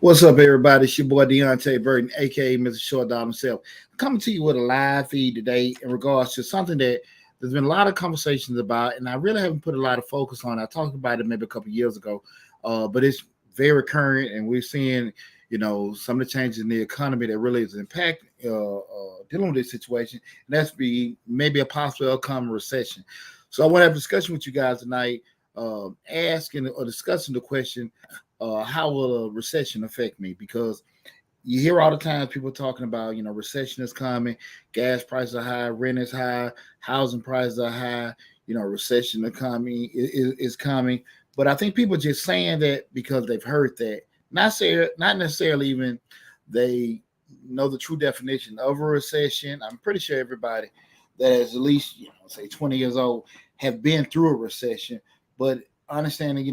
What's up, everybody? It's your boy Deonte Burden, aka Mr. Short Dog himself. I'm coming to you with a live feed today in regards to something that there's been a lot of conversations about, and I really haven't put a lot of focus on. I talked about it maybe a couple of years ago, but it's very current, and we're seeing, some of the changes in the economy that really is impact dealing with this situation, and that's be maybe a possible upcoming recession. So I want to have a discussion with you guys tonight, asking or discussing the question, how will a recession affect me? Because you hear all the time people talking about, recession is coming, gas prices are high, rent is high, housing prices are high, recession is coming. But I think people are just saying that because they've heard that, not necessarily even they know the true definition of a recession. I'm pretty sure everybody that is at least, say 20 years old have been through a recession, but understanding,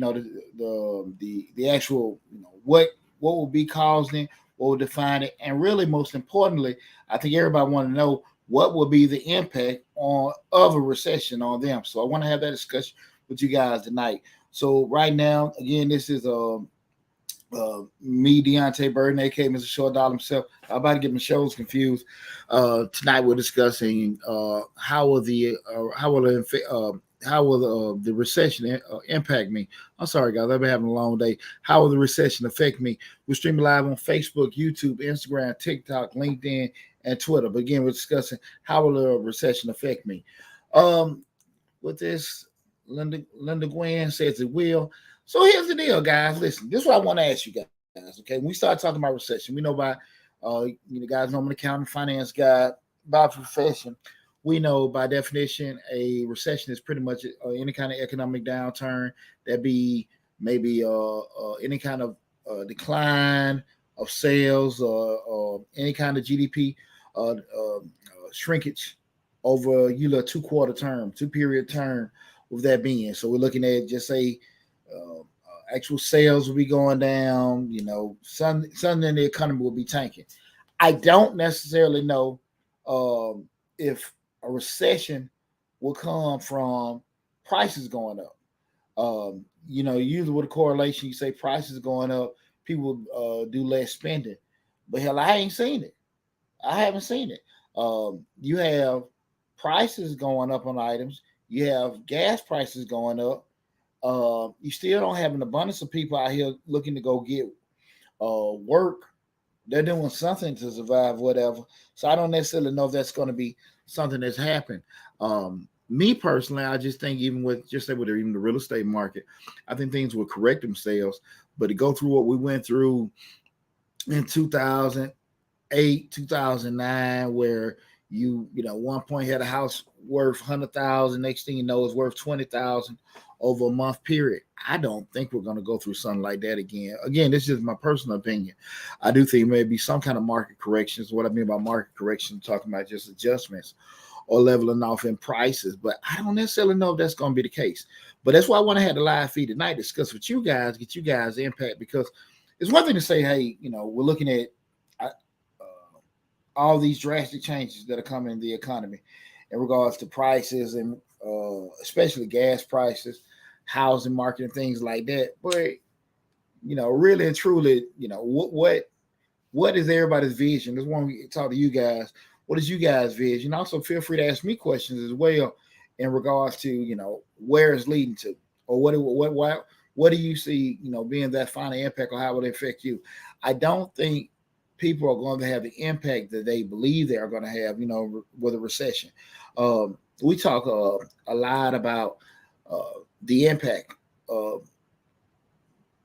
the actual, what will be causing, what will define it, and really most importantly, I think everybody want to know what will be the impact of a recession on them. So I want to have that discussion with you guys tonight. So right now, again, this is me, Deonte Burden, aka Mr. Short Dollar himself. I'm about to get my shows confused. Tonight we're discussing how will the recession impact me? I'm sorry, guys. I've been having a long day. How will the recession affect me? We're streaming live on Facebook, YouTube, Instagram, TikTok, LinkedIn, and Twitter. But again, we're discussing how will the recession affect me. With this, Linda Gwen says it will. So here's the deal, guys. Listen, this is what I want to ask you guys. Okay, when we start talking about recession, we know by guys know I'm an accounting finance guy by profession. We know by definition a recession is pretty much any kind of economic downturn that be maybe any kind of decline of sales or any kind of GDP shrinkage over two period term, with that being. So we're looking at just say actual sales will be going down, something in the economy will be tanking. I don't necessarily know if a recession will come from prices going up. Usually with a correlation, you say prices going up, people do less spending. But hell, I ain't seen it. I haven't seen it. You have prices going up on items. You have gas prices going up. You still don't have an abundance of people out here looking to go get work. They're doing something to survive, whatever. So I don't necessarily know if that's going to be something that's happened. Me personally, I just think even with even the real estate market, I think things will correct themselves. But to go through what we went through in 2008, 2009, where one point had a house worth 100,000, next thing you know it's worth 20,000 over a month period. I don't think we're going to go through something like that again. Again, this is my personal opinion. I do think maybe some kind of market corrections. What I mean by market correction, I'm talking about just adjustments or leveling off in prices. But I don't necessarily know if that's going to be the case. But that's why I want to have the live feed tonight, discuss with you guys, get you guys impact, because it's one thing to say, hey, we're looking at all these drastic changes that are coming in the economy in regards to prices and especially gas prices, housing market, and things like that. But really and truly, what is everybody's vision? This one we talk to you guys. What is you guys' vision? Also, feel free to ask me questions as well in regards to where it's leading to, or what do you see being that final impact, or how will it affect you? I don't think people are going to have the impact that they believe they are going to have, with a recession. We talk a lot about the impact of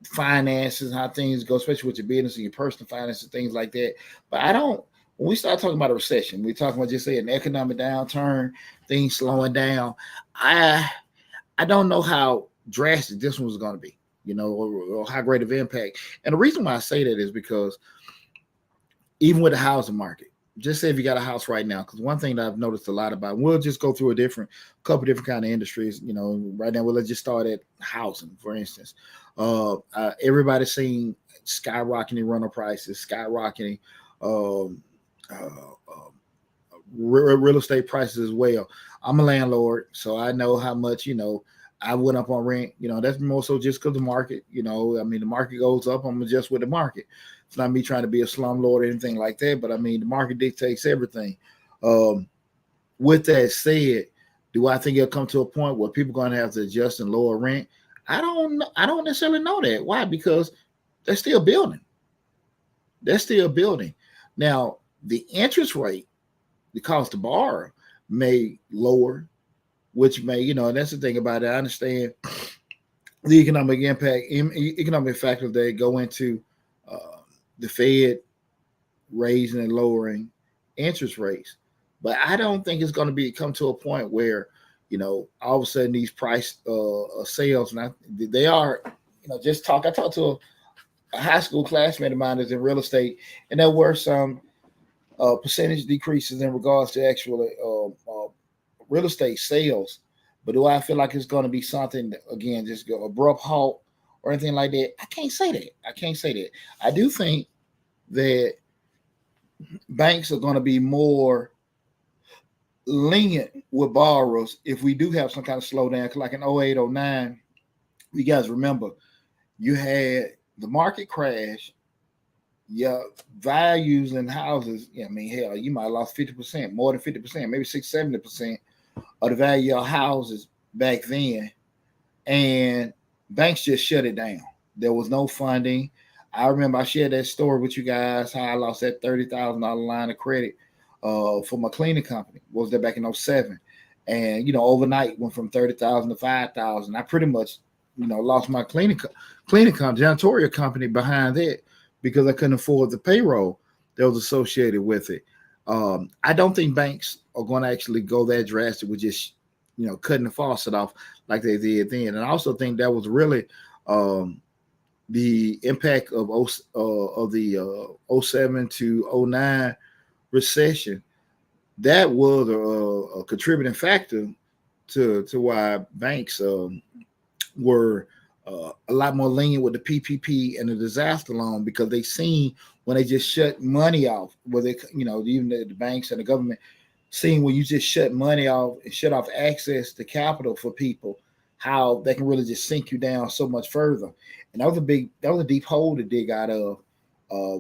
finances, how things go, especially with your business and your personal finances, things like that. But when we start talking about a recession, we're talking about just say an economic downturn, things slowing down. I don't know how drastic this one's going to be, or how great of impact. And the reason why I say that is because even with the housing market, just say if you got a house right now, because one thing that I've noticed a lot about, we'll just go through a couple different kind of industries. Right now, let's just start at housing, for instance. Everybody's seeing skyrocketing rental prices, skyrocketing real estate prices as well. I'm a landlord, so I know how much I went up on rent. That's more so just because the market. I mean, the market goes up, I'm just with the market. It's not me trying to be a slumlord or anything like that. But I mean, the market dictates everything. Um, with that said, do I think it'll come to a point where people are going to have to adjust and lower rent? I don't know. I don't necessarily know that. Why? Because they're still building. They're still building. Now, the interest rate, the cost to borrow, may lower, which may, and that's the thing about it. I understand the economic impact, economic factors that go into the Fed raising and lowering interest rates. But I don't think it's going to come to a point where, all of a sudden these price sales, and they are, just talk. I talked to a high school classmate of mine that's in real estate, and there were some percentage decreases in regards to actual real estate sales. But do I feel like it's going to be something, again, just go abrupt halt or anything like that? I can't say that. I do think that banks are going to be more lenient with borrowers if we do have some kind of slowdown. Like in 08, 09, you guys remember, you had the market crash. Yeah, values in houses, I mean, hell, you might have lost 50%, more than 50%, maybe 60-70% of the value of houses back then. And banks just shut it down. There was no funding. I remember I shared that story with you guys, how I lost that $30,000 line of credit for my cleaning company. What was that back in 07? And, overnight went from 30,000 to 5,000. I pretty much, lost my cleaning company, janitorial company behind that because I couldn't afford the payroll that was associated with it. I don't think banks are going to actually go that drastic with just, cutting the faucet off like they did then. And I also think that was really the impact of the 07 to 09 recession. That was a contributing factor to why banks were a lot more lenient with the PPP and the disaster loan, because they seen when they just shut money off, where they, even the banks and the government, seeing when you just shut money off and shut off access to capital for people, how they can really just sink you down so much further. And that was a deep hole to dig out of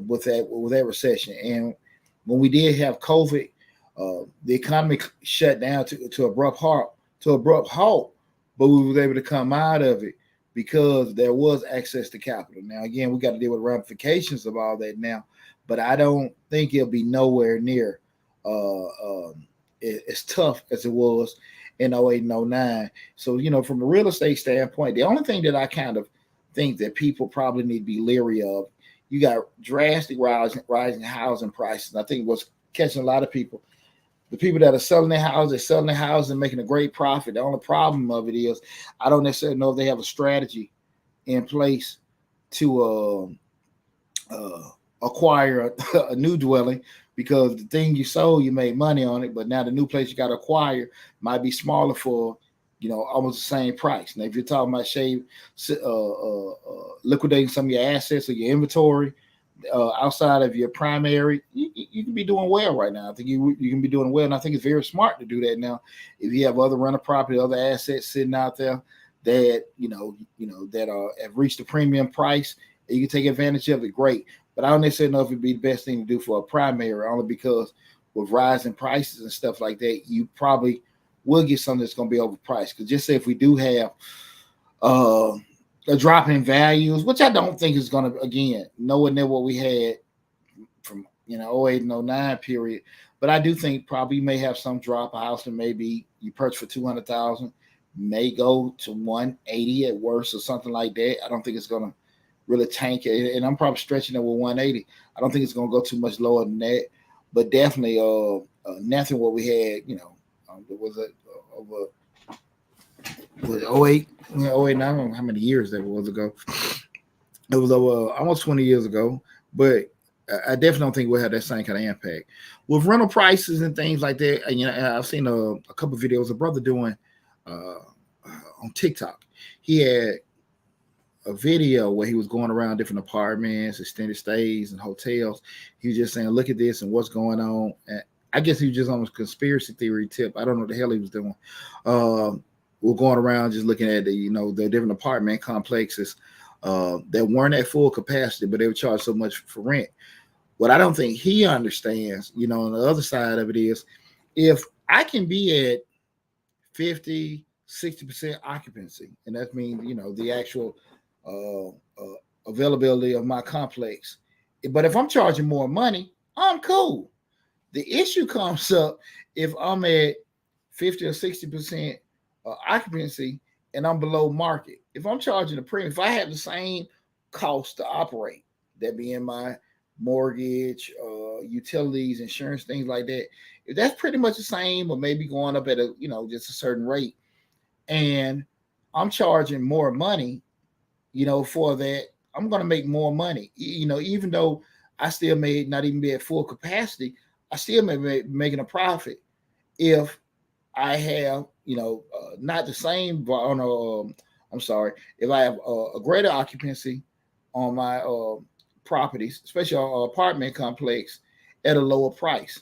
with that recession. And when we did have COVID, the economy shut down to abrupt halt, but we were able to come out of it because there was access to capital. Now, again, we got to deal with ramifications of all that now, but I don't think it'll be nowhere near as tough as it was in 08 and 09. So, from a real estate standpoint, the only thing that I kind of think that people probably need to be leery of, you got drastic rising housing prices. I think what's catching a lot of people, the people that are selling their houses and making a great profit. The only problem of it is I don't necessarily know if they have a strategy in place to acquire a new dwelling, because the thing you sold, you made money on it, but now the new place you got to acquire might be smaller for, almost the same price. Now, if you're talking about liquidating some of your assets or your inventory outside of your primary, you can be doing well right now. I think you can be doing well, and I think it's very smart to do that now. If you have other rental property, other assets sitting out there that that have reached a premium price, and you can take advantage of it, great. But I don't necessarily know if it'd be the best thing to do for a primary, only because with rising prices and stuff like that, you probably will get something that's going to be overpriced. Because just say if we do have a drop in values, which I don't think is going to, again, nowhere near what we had from 08 and 09 period, but I do think probably you may have some drop. A house that maybe you purchase for $200,000 may go to 180 at worst or something like that. I don't think it's going to really tank it, and I'm probably stretching it with 180. I don't think it's going to go too much lower than that, but definitely nothing what we had. It was over 08, 08. I don't know how many years that was ago. It was over almost 20 years ago, but I definitely don't think we'll have that same kind of impact with rental prices and things like that. And I've seen a couple of videos. A brother doing on TikTok. He had a video where he was going around different apartments, extended stays, and hotels. He was just saying, "Look at this and what's going on." And I guess he was just on a conspiracy theory tip. I don't know what the hell he was doing. we're going around just looking at the different apartment complexes that weren't at full capacity, but they were charged so much for rent. What I don't think he understands, on the other side of it is, if I can be at 50, 60% occupancy, and that means, the actual availability of my complex. But if I'm charging more money, I'm cool. The issue comes up if I'm at 50 or 60% occupancy and I'm below market. If I'm charging a premium, if I have the same cost to operate, that being my mortgage, utilities, insurance, things like that, if that's pretty much the same or maybe going up at just a certain rate, and I'm charging more money, for that, I'm going to make more money. Even though I still may not even be at full capacity, I still may be making a profit if I have, not the same. I'm sorry, if I have a greater occupancy on my properties, especially apartment complex, at a lower price.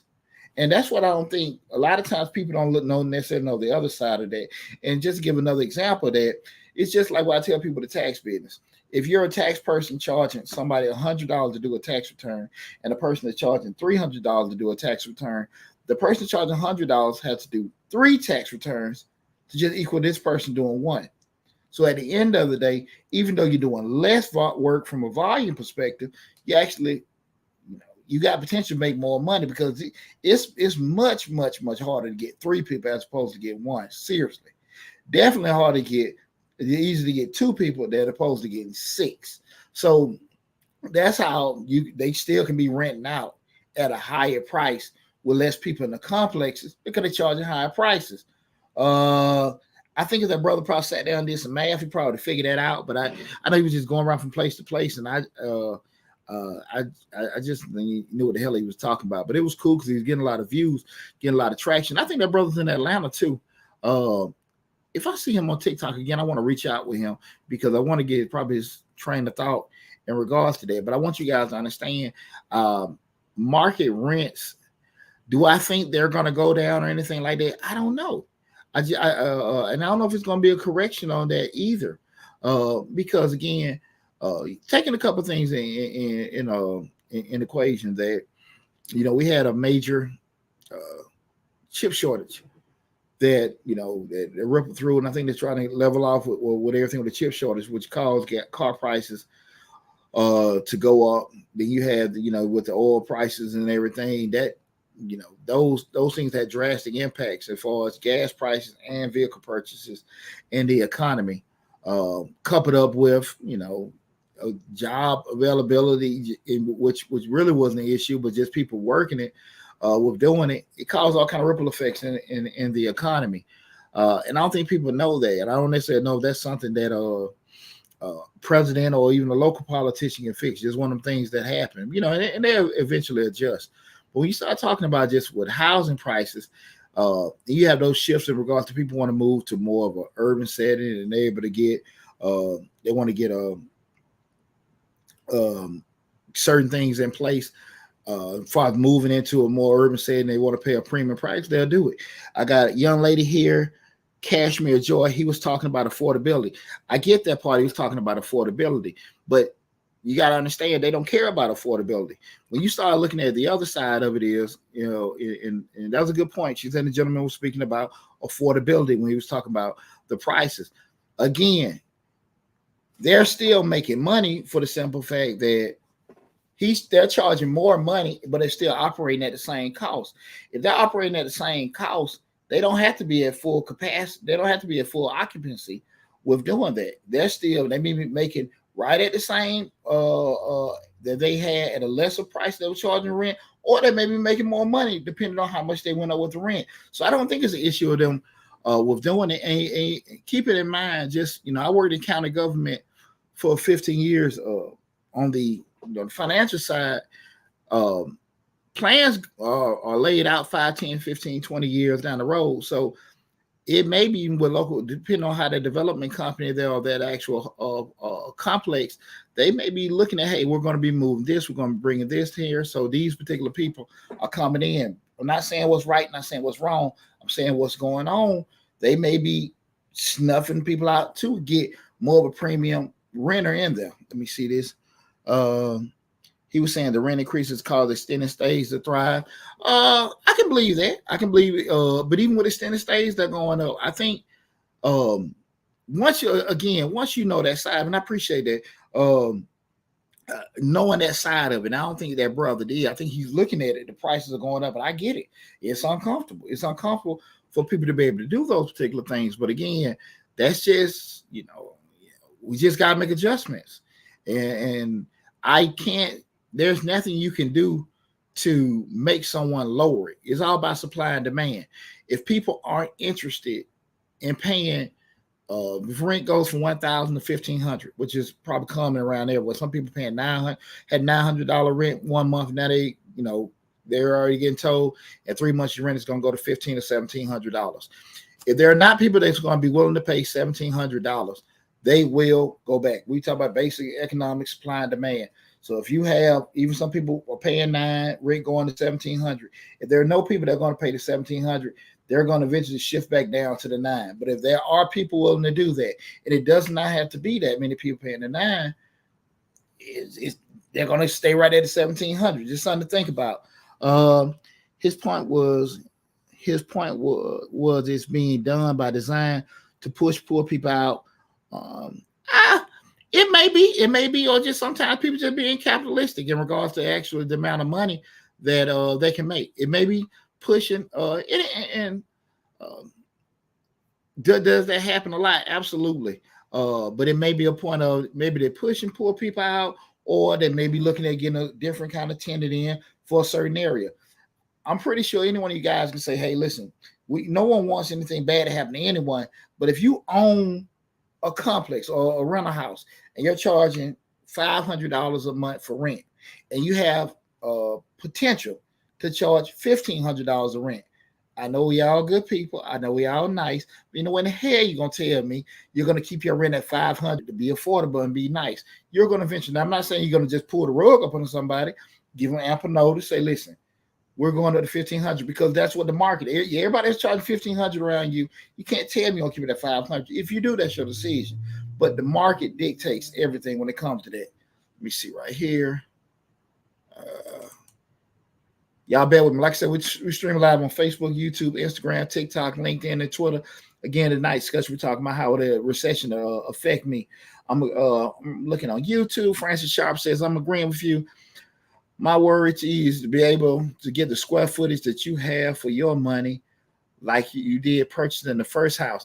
And that's what I don't think. A lot of times people don't necessarily know the other side of that. And just to give another example of that, it's just like what I tell people the tax business. If you're a tax person charging somebody $100 to do a tax return and a person that's charging $300 to do a tax return, the person charging $100 has to do 3 tax returns to just equal this person doing 1. So at the end of the day, even though you're doing less work from a volume perspective, you actually, you got potential to make more money, because it's much, much, much harder to get 3 people as opposed to get 1. Seriously. Definitely harder to get. It's easy to get 2 people than opposed to getting 6. So that's how they still can be renting out at a higher price with less people in the complexes because they're charging higher prices. I think if that brother probably sat down and did some math, he probably figured that out. But I know he was just going around from place to place, and I just knew what the hell he was talking about. But it was cool because he was getting a lot of views, getting a lot of traction. I think that brother's in Atlanta too. If I see him on TikTok again, I want to reach out with him because I want to get probably his train of thought in regards to that. But I want you guys to understand market rents. Do I think they're going to go down or anything like that? I don't know. And I don't know if it's going to be a correction on that either, because again, taking a couple of things in equation that, we had a major chip shortage that that rippled through, and I think they're trying to level off with everything with the chip shortage, which caused car prices to go up. Then you had with the oil prices and everything that those things had drastic impacts as far as gas prices and vehicle purchases in the economy, coupled up with job availability, which really wasn't an issue, but just people working it. With doing it, it caused all kind of ripple effects in the economy, and I don't think people know that. And I don't necessarily know if that's something that president or even a local politician can fix. Just one of them things that happen, and they'll eventually adjust. But when you start talking about just with housing prices, you have those shifts in regards to people want to move to more of an urban setting, and they're able to get they want to get certain things in place. As far as moving into a more urban setting, they want to pay a premium price, they'll do it. I got a young lady here, Cashmere Joy. He was talking about affordability. I get that part. He was talking about affordability, but you got to understand they don't care about affordability. When you start looking at the other side of it is, and that was a good point. She said the gentleman was speaking about affordability when he was talking about the prices. Again, they're still making money for the simple fact that they're charging more money, but they're still operating at the same cost. If they're operating at the same cost, they don't have to be at full capacity. They don't have to be at full occupancy with doing that. They may be making right at the same that they had at a lesser price they were charging rent, or they may be making more money depending on how much they went up with the rent. So I don't think it's an issue of them with doing it. And keep it in mind, just I worked in county government for 15 years on the financial side. Plans are laid out 5, 10, 15, 20 years down the road. So it may be with local, depending on how the development company there or that actual complex, they may be looking at, hey, we're going to be moving this, we're going to be bringing this here. So these particular people are coming in. I'm not saying what's right, not saying what's wrong. I'm saying what's going on. They may be snuffing people out to get more of a premium renter in there. Let me see this. He was saying the rent increases cause extended stays to thrive. I can believe that. I can believe it. But even with extended stays, they're going up. I think once you know that side, and I appreciate that. Knowing that side of it, I don't think that brother did. I think he's looking at it. The prices are going up, and I get it. It's uncomfortable. It's uncomfortable for people to be able to do those particular things. But again, that's just, we just got to make adjustments. And I can't, there's nothing you can do to make someone lower it. It's all about supply and demand. If people aren't interested in paying, if rent goes from $1,000 to $1,500, which is probably common around there, where some people paying $900 rent 1 month. Now they're already getting told in 3 months your rent is going to go to $1,500 or $1,700. If there are not people that's going to be willing to pay $1,700, they will go back. We talk about basic economic supply and demand. So if you have, even some people are paying $900, rent going to $1,700. If there are no people that are going to pay the $1,700, they're going to eventually shift back down to the $900. But if there are people willing to do that, and it does not have to be that many people paying the $900, they're going to stay right at the $1,700. Just something to think about. His point was it's being done by design to push poor people out. It may be, or just sometimes people just being capitalistic in regards to actually the amount of money that they can make. It may be pushing, does that happen a lot? Absolutely. But it may be a point of maybe they're pushing poor people out, or they may be looking at getting a different kind of tenant in for a certain area. I'm pretty sure any one of you guys can say, hey, listen, no one wants anything bad to happen to anyone. But if you own a complex or a rental house and you're charging $500 a month for rent, and you have potential to charge $1,500 of rent, I know we all good people. I know we all nice. But when the hell you gonna tell me you're gonna keep your rent at $500 to be affordable and be nice? You're gonna eventually. Now, I'm not saying you're gonna just pull the rug up on somebody. Give them ample notice. Say, listen, we're going to the $1,500 because that's what the market. Everybody's charging $1,500 around you. You can't tell me you're gonna keep it at $500. If you do, that's your decision. But the market dictates everything when it comes to that. Let me see right here. Y'all bear with me. Like I said, we stream live on Facebook, YouTube, Instagram, TikTok, LinkedIn, and Twitter. Again, tonight, discussion, we're talking about how the recession affect me. I'm looking on YouTube. Francis Sharp says, I'm agreeing with you. My worry to you is to be able to get the square footage that you have for your money like you did purchasing the first house.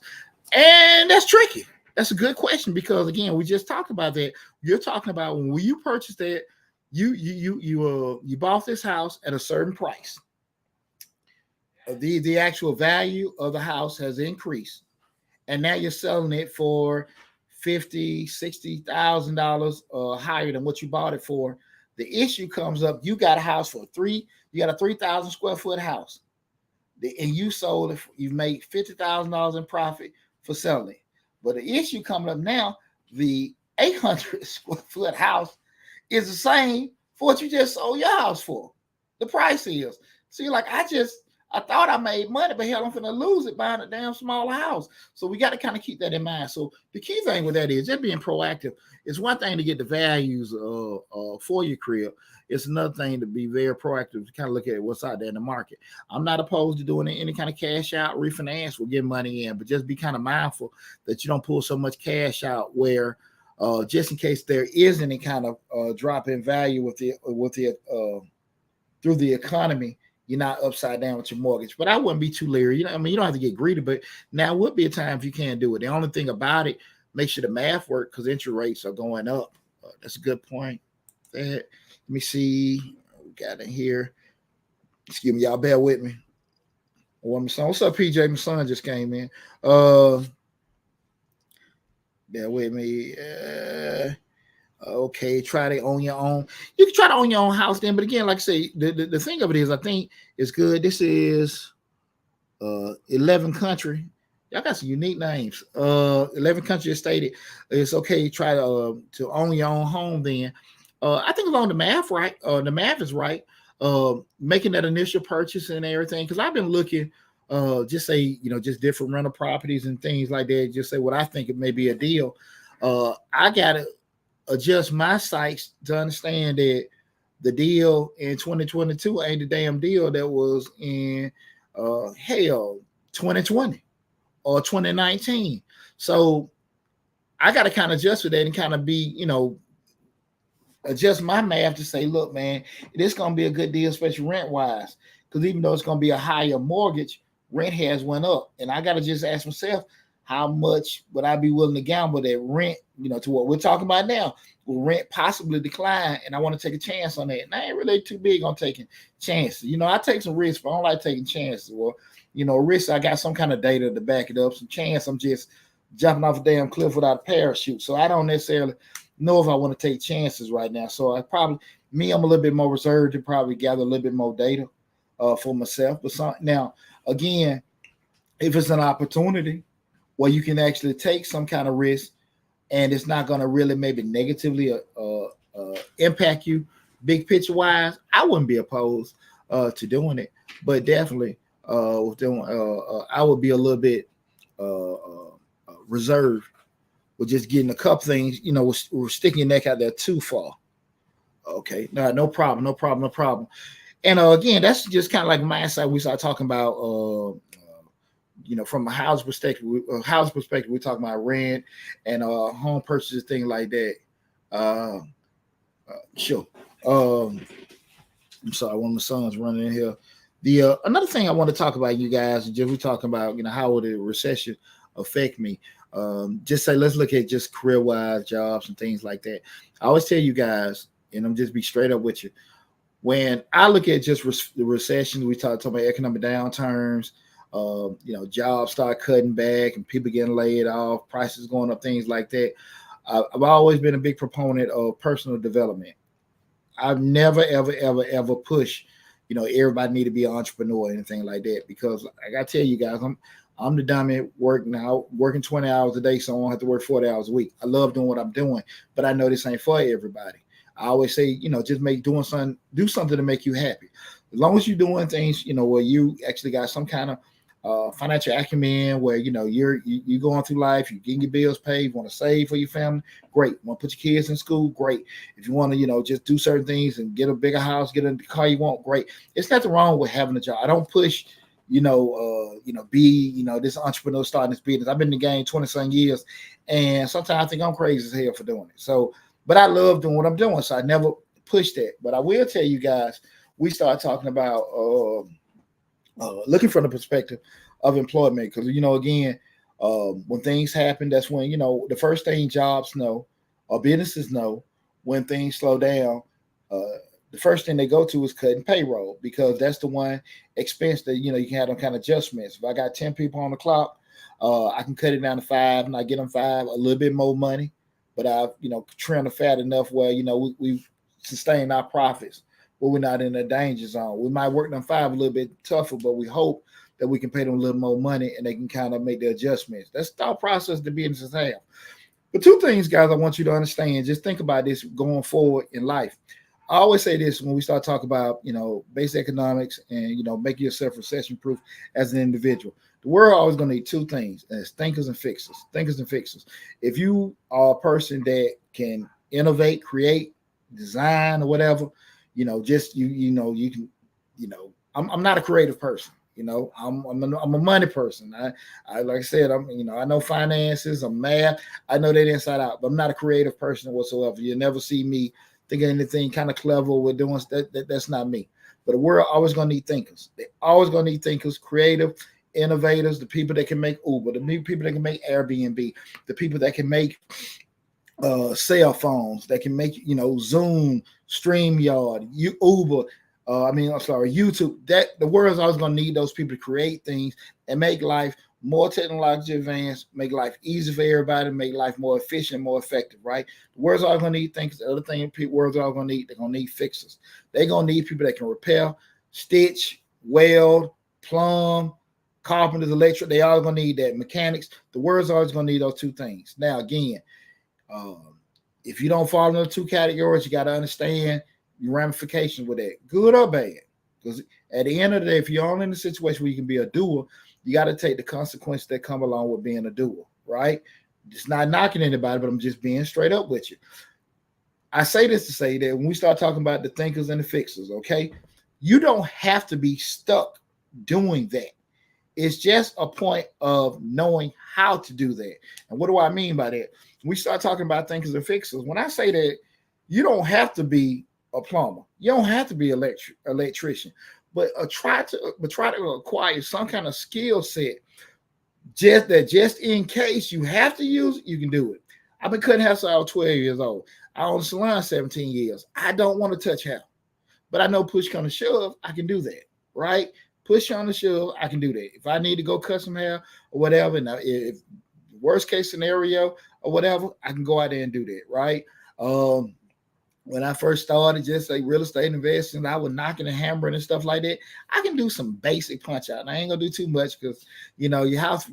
And that's tricky. That's a good question because, again, we just talked about that. You're talking about when you purchased that, you bought this house at a certain price. The actual value of the house has increased, and now you're selling it for $50,000-$60,000 higher than what you bought it for. The issue comes up: you got a house for you got a 3,000 square foot house, and you sold it. You've made $50,000 in profit for selling it. But the issue coming up now: the 800 square foot house is the same for what you just sold your house for. The price is. See, like I thought I made money, but hell, I'm finna lose it buying a damn smaller house. So we got to kind of keep that in mind. So the key thing with that is just being proactive. It's one thing to get the values for your crib. It's another thing to be very proactive to kind of look at what's out there in the market. I'm not opposed to doing any kind of cash out, refinance, or get money in, but just be kind of mindful that you don't pull so much cash out where just in case there is any kind of drop in value with the through the economy, you're not upside down with your mortgage. But I wouldn't be too leery. You don't have to get greedy, but now would be a time if you can't do it. The only thing about it, make sure the math work because interest rates are going up. That's a good point. Let me see. We got in here. Excuse me, y'all bear with me. What's up, PJ? My son just came in. Bear with me. Okay, try to own your own. You can try to own your own house then, but again, like I say, the thing of it is, I think it's good. This is 11 Country. Y'all got some unique names. 11 Country has stated it's okay to try to own your own home then. I think along the math, right? The math is right. Making that initial purchase and everything, because I've been looking just say, just different rental properties and things like that. Just say what I think it may be a deal. I gotta adjust my sights to understand that the deal in 2022 ain't the damn deal that was in hell 2020 or 2019. So I got to kind of adjust with that and kind of be, adjust my math to say, look, man, this going to be a good deal, especially rent wise, because even though it's going to be a higher mortgage, rent has went up, and I got to just ask myself, how much would I be willing to gamble that rent, to what we're talking about now, will rent possibly decline, and I want to take a chance on that. And I ain't really too big on taking chances. I take some risks, but I don't like taking chances. Well, risk, I got some kind of data to back it up. Some chance, I'm just jumping off a damn cliff without a parachute. So I don't necessarily know if I want to take chances right now. So I'm a little bit more reserved to probably gather a little bit more data for myself. But now, again, if it's an opportunity where you can actually take some kind of risk and it's not going to really maybe negatively impact you big picture wise, I wouldn't be opposed to doing it. But definitely, with doing, I would be a little bit reserved with just getting a couple things. We're sticking your neck out there too far. Okay, no problem. And again, that's just kind of like my insight. We start talking about. From a house perspective, we're talking about rent and home purchases, things like that. Sure. I'm sorry, one of my sons running in here. The another thing I want to talk about, you guys, and just we're talking about, how will the recession affect me? Just say, let's look at just career-wise jobs and things like that. I always tell you guys, and I'm just be straight up with you. When I look at just the recession, we talk about economic downturns. Jobs start cutting back and people getting laid off, prices going up, things like that. I've always been a big proponent of personal development. I've never, ever pushed, everybody need to be an entrepreneur or anything like that, because I got to tell you guys, I'm the dominant working 20 hours a day, so I don't have to work 40 hours a week. I love doing what I'm doing, but I know this ain't for everybody. I always say, just do something to make you happy. As long as you're doing things, where you actually got some kind of financial acumen, where you're going through life, you're getting your bills paid, you want to save for your family, great. You want to put your kids in school, great. If you want to just do certain things and get a bigger house, get a car you want, great. It's nothing wrong with having a job. I don't push be this entrepreneur starting this business. I've been in the game 20-some years, and sometimes I think I'm crazy as hell for doing it. So, but I love doing what I'm doing, so I never push that. But I will tell you guys, we start talking about looking from the perspective of employment, because again, when things happen, that's when the first thing jobs know or businesses know when things slow down. The first thing they go to is cutting payroll, because that's the one expense that you can have them kind of adjustments. If I got 10 people on the clock, I can cut it down to 5, and I get them 5, a little bit more money, but I've trimmed the fat enough where we sustain our profits, but we're not in a danger zone. We might work them 5 a little bit tougher, but we hope that we can pay them a little more money and they can kind of make the adjustments. That's the thought process the businesses have. But 2 things, guys, I want you to understand. Just think about this going forward in life. I always say this when we start talking about, basic economics and, making yourself recession proof as an individual. The world always going to need 2 things, and it's thinkers and fixers. Thinkers and fixers. If you are a person that can innovate, create, design, or whatever, you can, I'm not a creative person. I'm a money person. I like I said, I know finances, I'm math. I know that inside out, but I'm not a creative person whatsoever. You'll never see me thinking anything kind of clever with doing that. That's not me. But the world always gonna need thinkers. They always gonna need thinkers, creative, innovators, the people that can make Uber, the people that can make Airbnb, the people that can make cell phones, that can make Zoom, StreamYard, Uber. YouTube. That the world's always going to need those people to create things and make life more technologically advanced, make life easy for everybody, make life more efficient, more effective, right? The world's always going to need things. The other thing people world's always going to need, they're going to need fixers. They're going to need people that can repair, stitch, weld, plumb, carpenters, electric. They all going to need that. Mechanics. The world's always going to need those 2 things. Now, again, if you don't fall into 2 categories, you got to understand your ramifications with that, good or bad. Because at the end of the day, if you're only in a situation where you can be a doer, you got to take the consequences that come along with being a doer, right? It's not knocking anybody, but I'm just being straight up with you. I say this to say that when we start talking about the thinkers and the fixers, okay, you don't have to be stuck doing that. It's just a point of knowing how to do that. And what do I mean by that? We start talking about thinkers and fixers. When I say that, you don't have to be a plumber. You don't have to be an electrician, but try to acquire some kind of skill set just in case you have to use it, you can do it. I've been cutting hair since I was 12 years old. I own a salon 17 years. I don't want to touch hair, but I know push come to shove, I can do that, right? Push on the shove, I can do that. If I need to go cut some hair or whatever, now if worst case scenario or whatever, I can go out there and do that, right? When I first started just like real estate investing, I was knocking and hammering and stuff like that. I can do some basic punch out. And I ain't gonna do too much because your house,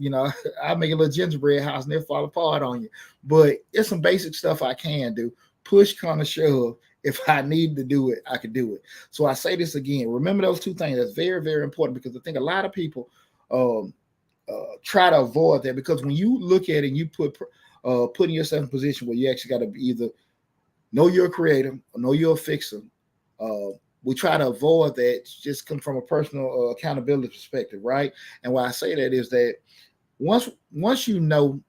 I make a little gingerbread house and it fall apart on you. But it's some basic stuff I can do. Push kind of shove. If I need to do it, I can do it. So I say this again. Remember those two things. That's very, very important because I think a lot of people try to avoid that because when you look at it and you putting yourself in a position where you actually got to either know you're a creator or know you're a fixer, we try to avoid that. Just come from a personal accountability perspective, right? And why I say that is that once you know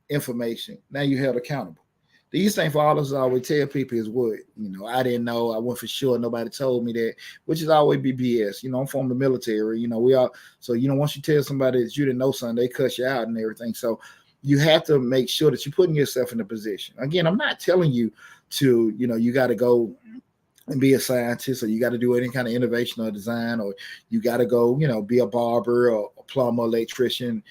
information, now you're held accountable. These things for all of us I always tell people is what, I didn't know, I wasn't for sure, nobody told me that, which is always be BS. I'm from the military, we all, so, once you tell somebody that you didn't know something, they cut you out and everything. So you have to make sure that you're putting yourself in a position. Again, I'm not telling you to, you got to go and be a scientist or you got to do any kind of innovation or design or you got to go, be a barber or a plumber, electrician.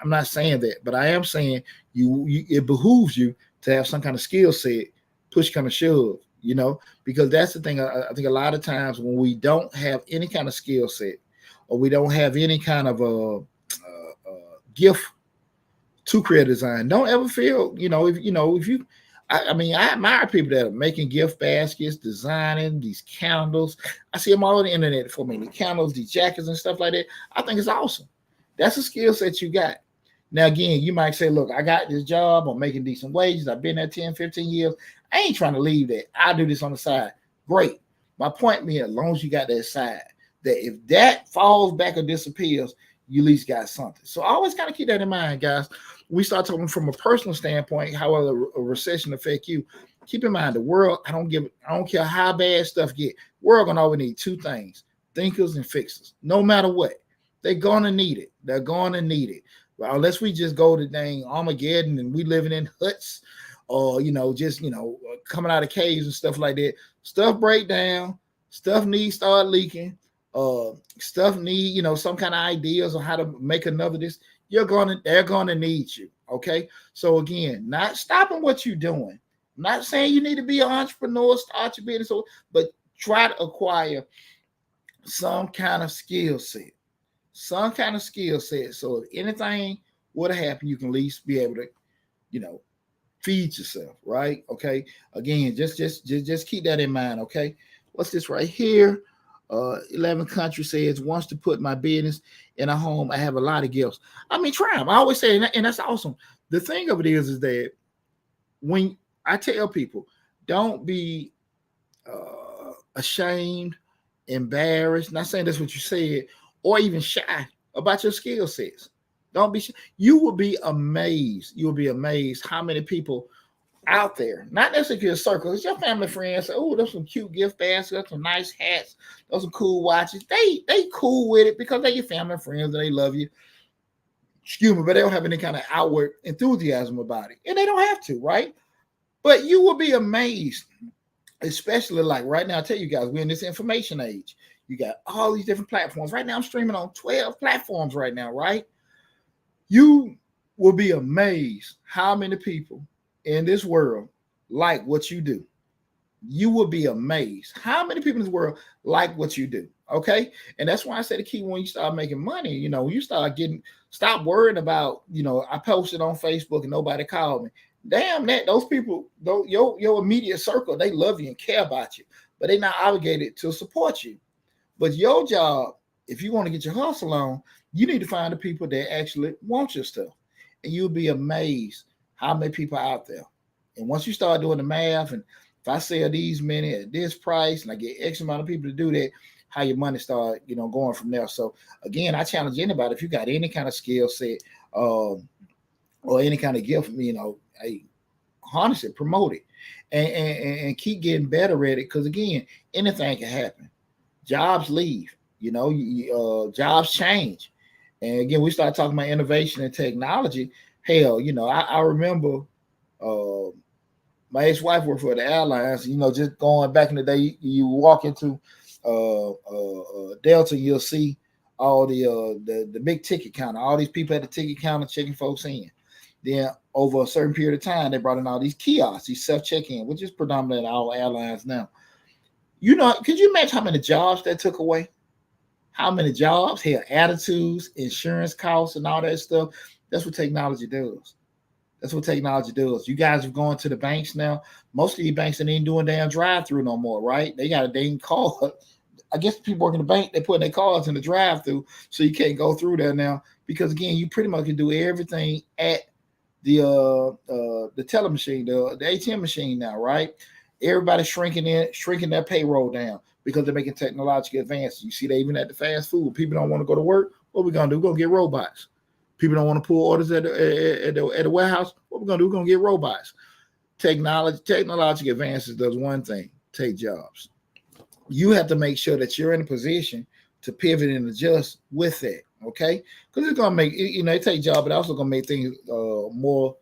I'm not saying that, but I am saying it behooves you to have some kind of skill set, push kind of shove, because that's the thing. I think a lot of times when we don't have any kind of skill set or we don't have any kind of a gift to create design, don't ever feel, if you, I admire people that are making gift baskets, designing these candles. I see them all on the internet for me, the candles, these jackets and stuff like that. I think it's awesome. That's a skill set you got. Now, again, you might say, look, I got this job. I'm making decent wages. I've been there 10, 15 years. I ain't trying to leave that. I do this on the side. Great. My point being, as long as you got that side, that if that falls back or disappears, you at least got something. So I always kind of keep that in mind, guys. We start talking from a personal standpoint, how will a recession affect you? Keep in mind, the world, I don't care how bad stuff get. We're going to always need two things, thinkers and fixers, no matter what. They're going to need it. They're going to need it. Well, unless we just go to dang Armageddon and we living in huts or, coming out of caves and stuff like that. Stuff break down. Stuff needs start leaking. Stuff need, some kind of ideas on how to make another this. They're going to need you. Okay. So again, not stopping what you're doing. I'm not saying you need to be an entrepreneur, start your business, but try to acquire some kind of skill set. So if anything would have happened, you can at least be able to, feed yourself, right? Okay. Again, just keep that in mind. Okay. What's this right here? 11 countries says wants to put my business in a home. I have a lot of gifts. Try them. I always say, and that's awesome. The thing of it is that when I tell people, don't be ashamed, embarrassed. Not saying that's what you said, or even shy about your skill sets. Don't be shy. You will be amazed. You'll be amazed how many people out there, not necessarily your circle, it's your family friends say, oh, there's some cute gift baskets, some nice hats, those some cool watches. They cool with it because they're your family friends and they love you. Excuse me, but they don't have any kind of outward enthusiasm about it. And they don't have to, right? But you will be amazed, especially like right now, I tell you guys, we're in this information age. You got all these different platforms. Right now, I'm streaming on 12 platforms right now, right? You will be amazed how many people in this world like what you do. You will be amazed how many people in this world like what you do. Okay. And that's why I say the key when you start making money, you stop worrying about, I posted on Facebook and nobody called me. Damn that. Those people, your immediate circle, they love you and care about you, but they're not obligated to support you. But your job, if you want to get your hustle on, you need to find the people that actually want your stuff. And you'll be amazed how many people are out there. And once you start doing the math, and if I sell these many at this price and I get X amount of people to do that, how your money start, going from there. So again, I challenge anybody, if you got any kind of skill set, or any kind of gift, hey, harness it, promote it, and keep getting better at it. Because again, anything can happen. Jobs leave, jobs change. And again, we start talking about innovation and technology. Hell, I remember my ex-wife worked for the airlines. Just going back in the day, you walk into Delta, you'll see all the big ticket counter, all these people at the ticket counter checking folks in. Then over a certain period of time, they brought in all these kiosks, these self-check-in, which is predominant in all airlines now. Could you imagine how many jobs that took away? How many jobs? Hell, attitudes, insurance costs, and all that stuff. That's what technology does. That's what technology does. You guys are going to the banks now. Most of these banks ain't doing damn drive-through no more, right? They got a dang card. I guess people working the bank, they putting their cards in the drive-through, so you can't go through there now. Because again, you pretty much can do everything at the teller machine, the ATM machine now, right? Everybody's shrinking their payroll down because they're making technological advances. You see that even at the fast food, people don't want to go to work. What we gonna do? We're gonna get robots. People don't want to pull orders at the warehouse. What we're gonna do? We're gonna get robots. Technological advances does one thing: take jobs. You have to make sure that you're in a position to pivot and adjust with that. Okay, because it's gonna make it take job, but also gonna make things more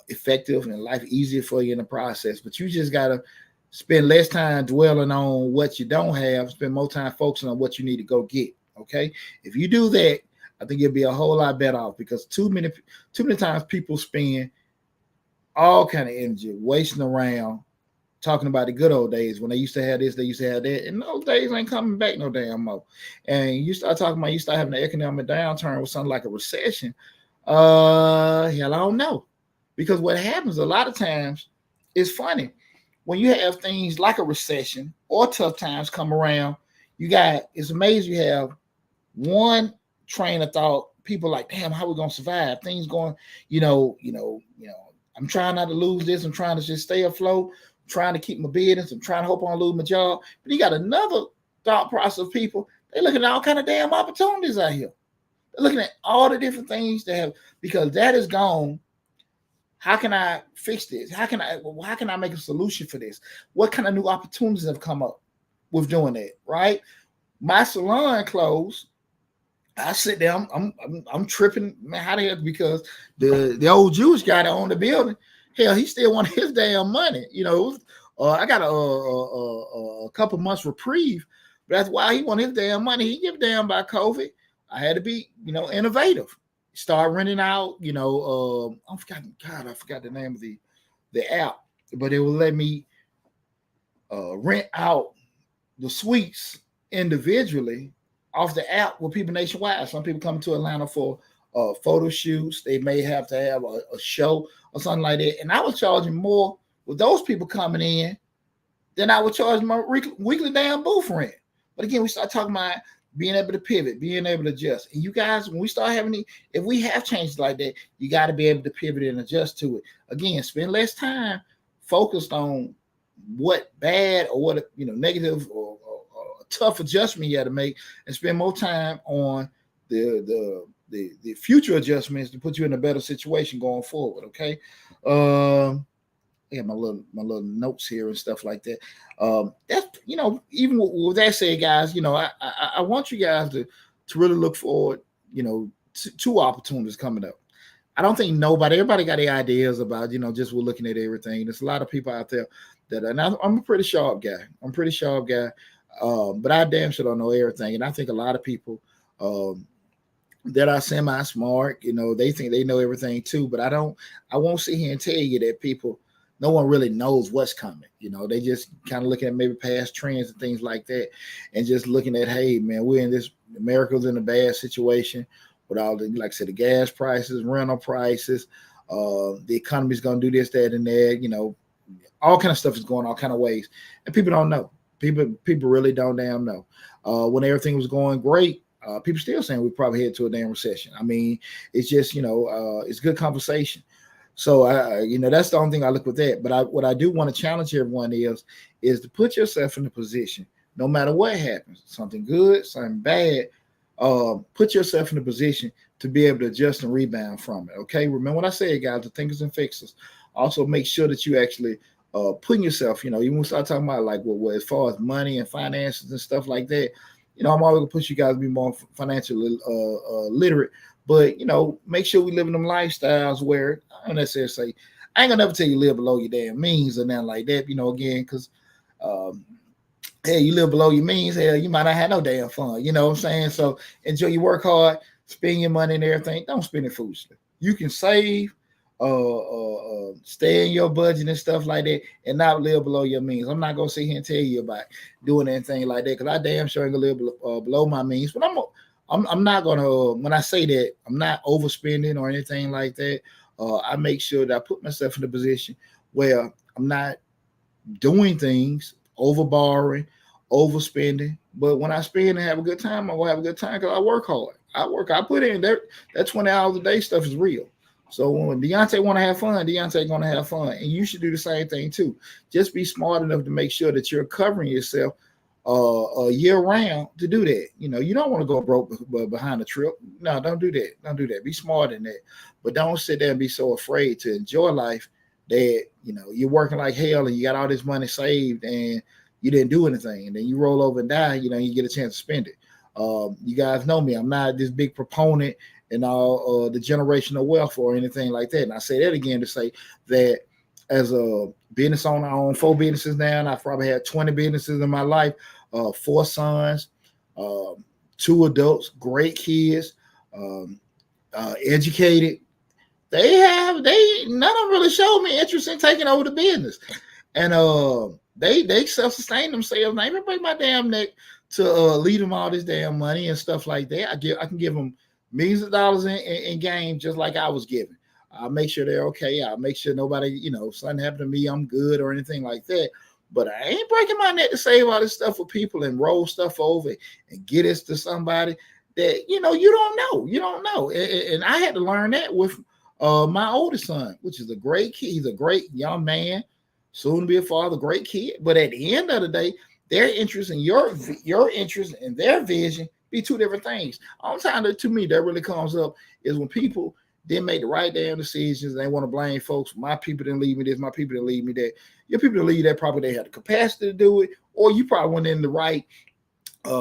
effective and life easier for you in the process. But you just gotta spend less time dwelling on what you don't have, spend more time focusing on what you need to go get. Okay, if you do that, I think you'll be a whole lot better off, because too many times people spend all kind of energy wasting around talking about the good old days when they used to have this, they used to have that, and those days ain't coming back no damn more. And you start having an economic downturn with something like a recession. Hell, I don't know, because what happens a lot of times is funny when you have things like a recession or tough times come around. It's amazing you have one train of thought. People like, damn, how we gonna survive? Things going, I'm trying not to lose this. I'm trying to just stay afloat. Trying to keep my business. I'm trying to hope I don't lose my job. But you got another thought process of people. They're looking at all kind of damn opportunities out here. They're looking at all the different things they have, because that is gone. How can I fix this? How can I make a solution for this? What kind of new opportunities have come up with doing that? Right? My salon closed. I sit there. I'm tripping, man. How the hell? Because the old Jewish guy that owned the building, hell, he still wanted his damn money. I got a couple months reprieve, but that's why he wanted his damn money. He give a damn about COVID. I had to be, innovative. Start renting out, I forgot the name of the app, but it will let me rent out the suites individually off the app with people nationwide. Some people come to Atlanta for photo shoots. They may have to have a show or something like that. And I was charging more with those people coming in than I would charge my weekly damn booth rent. But again, we start talking about being able to pivot, being able to adjust. And you guys, when we start having if we have changes like that, you got to be able to pivot and adjust to it. Again, spend less time focused on what bad or what negative or tough adjustment you had to make, and spend more time on the future adjustments to put you in a better situation going forward. Okay. I got my little notes here and stuff like that. That's even with that said, guys, I want you guys to really look forward, to opportunities coming up. I don't think everybody got the ideas about, just we're looking at everything. There's a lot of people out there that and I'm a pretty sharp guy. But I damn sure don't know everything. And I think a lot of people that are semi-smart, they think they know everything too. But I won't sit here and tell you that no one really knows what's coming. They just kind of looking at maybe past trends and things like that, and just looking at, hey, man, America's in a bad situation with all the, like I said, the gas prices, rental prices, the economy's going to do this, that, and that, all kind of stuff is going all kind of ways. And people don't know. People really don't damn know. When everything was going great, people still saying we probably head to a damn recession. I mean, it's just it's good conversation. So that's the only thing I look with that. But what I do want to challenge everyone is to put yourself in a position, no matter what happens, something good, something bad, put yourself in a position to be able to adjust and rebound from it. Okay, remember what I said, guys, the thinkers and fixers. Also, make sure that you actually putting yourself, even when we start talking about like what as far as money and finances and stuff like that, I'm always gonna push you guys to be more financially literate. But make sure we live in them lifestyles where I don't necessarily say I ain't gonna never tell you live below your damn means or nothing like that. Again, because hey, you live below your means, hell, you might not have no damn fun. You know what I'm saying? So enjoy your work hard, spend your money and everything. Don't spend it foolishly. You can save, stay in your budget and stuff like that, and not live below your means. I'm not gonna sit here and tell you about doing anything like that because I damn sure ain't gonna live below my means. But I'm not gonna. When I say that, I'm not overspending or anything like that. I make sure that I put myself in a position where I'm not doing things, over borrowing, overspending. But when I spend and have a good time, I will have a good time because I work hard. I put in there. That 20 hours a day stuff is real. So when Deonte want to have fun, Deonte going to have fun. And you should do the same thing too. Just be smart enough to make sure that you're covering yourself year round to do that. You don't want to go broke behind a trip. No, don't do that. Don't do that. Be smart in that. But don't sit there and be so afraid to enjoy life that, you're working like hell and you got all this money saved and you didn't do anything. And then you roll over and die, you get a chance to spend it. You guys know me. I'm not this big proponent and all the generational wealth or anything like that. And I say that again to say that as a business owner, I own 4 businesses now, and I've probably had 20 businesses in my life, 4 sons, 2 adults, great kids, educated. None of them really showed me interest in taking over the business. And they self-sustain themselves. I ain't break my damn neck to lead them all this damn money and stuff like that. I can give them millions of dollars in games just like I was given. I'll make sure they're okay. I'll make sure nobody, something happened to me, I'm good or anything like that. But I ain't breaking my neck to save all this stuff for people and roll stuff over and get us to somebody that, you don't know. You don't know. And I had to learn that with my oldest son, which is a great kid. He's a great young man, soon to be a father, great kid. But at the end of the day, their interest and your interest and their vision be 2 different things. All the time that to me that really comes up is when people didn't make the right damn decisions and they want to blame folks. My people didn't leave me this, my people didn't leave me that. Your people didn't leave you that, probably they had the capacity to do it, or you probably weren't in the right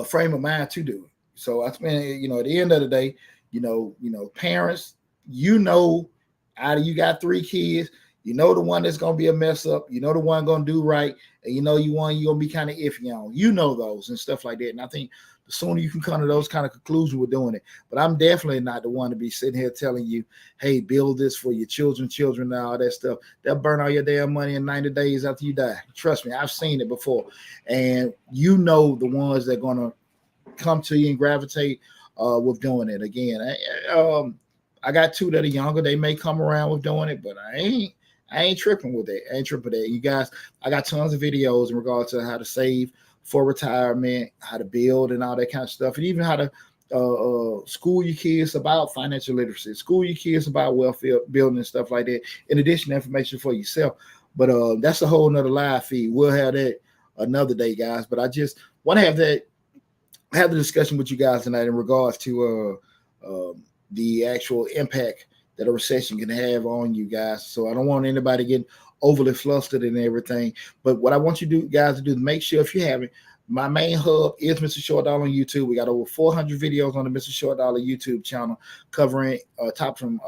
frame of mind to do it. So I spend, at the end of the day, parents, out of you got 3 kids, the one that's gonna be a mess up, the one gonna do right, and you one you're gonna be kind of iffy on, those and stuff like that. And I think the sooner you can come to those kind of conclusions with doing it. But I'm definitely not the one to be sitting here telling you, hey, build this for your children and all that stuff. They'll burn all your damn money in 90 days after you die. Trust me, I've seen it before. And the ones that are gonna come to you and gravitate with doing it. Again, I got 2 that are younger. They may come around with doing it, but I ain't tripping with that. You guys, I got tons of videos in regards to how to save for retirement, how to build and all that kind of stuff, and even how to school your kids about financial literacy, school your kids about wealth building and stuff like that, in addition to information for yourself. But that's a whole nother live feed. We'll have that another day, guys. But I just want to have the discussion with you guys tonight in regards to the actual impact that a recession can have on you guys. So I don't want anybody getting overly flustered and everything. But what I want you guys to do is make sure, if you haven't, my main hub is Mr. Short Dollar on YouTube. We got over 400 videos on the Mr. Short Dollar YouTube channel covering top from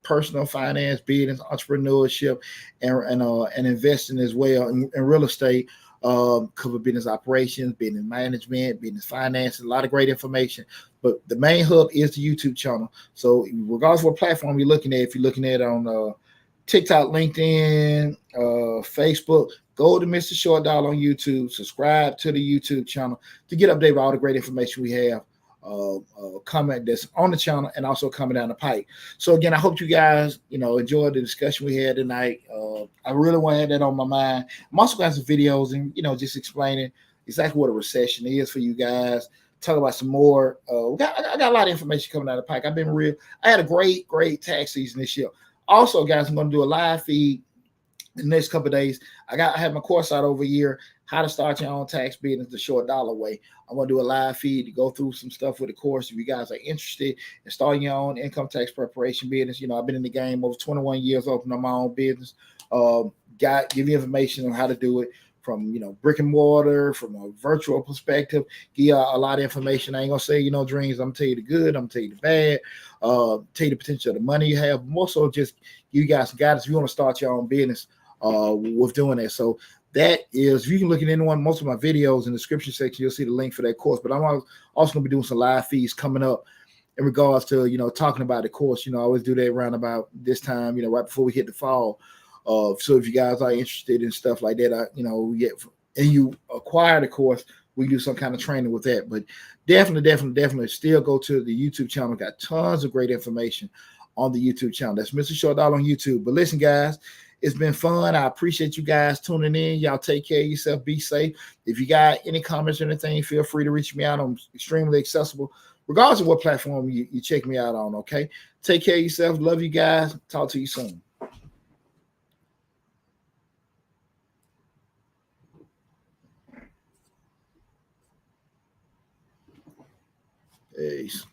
personal finance, business, entrepreneurship, and investing as well in real estate. Cover business operations, business management, business finance, a lot of great information. But the main hub is the YouTube channel. So regardless of what platform you're looking at, if you're looking at it on TikTok, LinkedIn, Facebook, go to Mr. Short Dollar on YouTube, subscribe to the YouTube channel to get updated with all the great information we have comment that's on the channel and also coming down the pipe. So again, I hope you guys, enjoyed the discussion we had tonight. I really want to have that on my mind. I'm also got some videos and, just explaining exactly what a recession is for you guys. Talk about some more. I got a lot of information coming out of the pack. I had a great tax season this year. Also, guys, I'm going to do a live feed the next couple of days. I have my course out over a year, how to start your own tax business the short dollar way. I'm gonna do a live feed to go through some stuff with the course. If you guys are interested in starting your own income tax preparation business, I've been in the game over 21 years, opening my own business. Give you information on how to do it from brick and mortar, from a virtual perspective. Give you a lot of information. I ain't gonna say dreams. I'm gonna tell you the good. I'm gonna tell you the bad. Tell you the potential of the money you have. More so, just you guys some guidance if you want to start your own business with doing that. So that is, you can look at most of my videos in the description section, you'll see the link for that course. But I'm also going to be doing some live feeds coming up in regards to, talking about the course. I always do that around about this time, right before we hit the fall. So if you guys are interested in stuff like that, and you acquire the course, we do some kind of training with that. But definitely still go to the YouTube channel. Got tons of great information on the YouTube channel. That's Mr. Short Dollar on YouTube. But listen, guys, it's been fun. I appreciate you guys tuning in. Y'all take care of yourself. Be safe. If you got any comments or anything, feel free to reach me out. I'm extremely accessible, regardless of what platform you check me out on, okay? Take care of yourself. Love you guys. Talk to you soon. Peace.